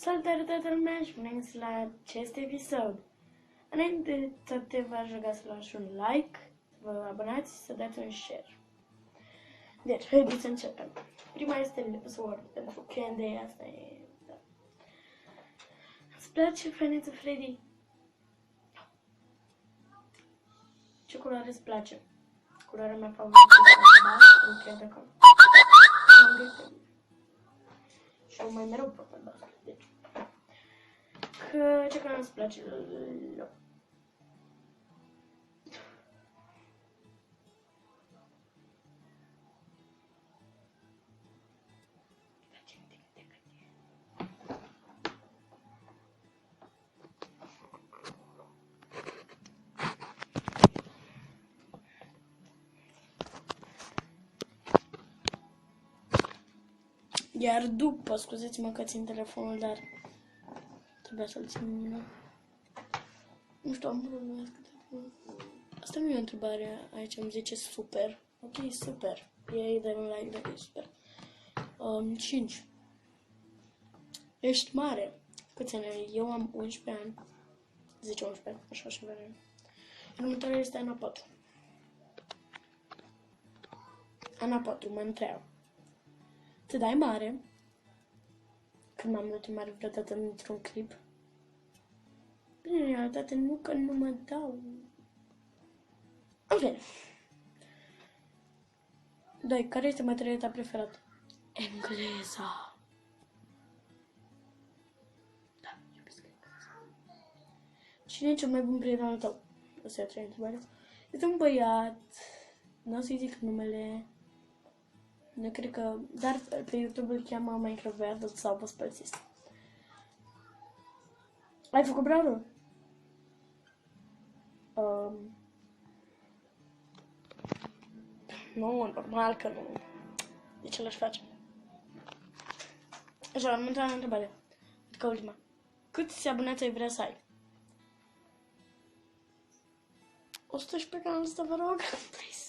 Salutare toată lumea și bine găsit la acest episod. Înainte de toate v-aș ruga să luați un like, să vă abonați și să dați un share. Deci, haideți să începem. Prima este Sword, pentru Q&A, asta e... Da. Îți place Feneță Freddy? Ce culoare îți place? Culoarea mea favorită este albastru, cred că... Și eu mai mereu pot albastru, deci... Ce culoare îți place? Iar după, scuzați-mă că țin telefonul, dar trebuia să-l țin în mână. Nu știu, am problemă. Asta nu e o întrebare, aici îmi zice super. Ok, super. Ei dă un like dacă e super. 5. Ești mare. Câți ani ai? Eu am 11 ani. 10-11, așa și vreme. Următoarea este Ana 4. Ana 4 mă întreabă. Te dai mare? Când m-am dat mare vreodată într-un clip? Bine, în realitate nu, că nu mă dau. În fine. 2. Care este materia ta preferată? Engleza. Da, iubesc engleza. Cine e cel mai bun prieten al tău? Asta e a treia întrebare. Este un băiat. Nu o să-i zic numele. Nu cred că... Dar pe YouTube îl cheamă Minecraft Băiatul sau Pospălțist. Ai făcut Brawl? Nu, normal că nu. De ce l-aș face? Așa, următoarea întrebare. Adică ultima. Câți abonați ai vrea să ai? 100 pe canalul ăsta, vă rog. Please.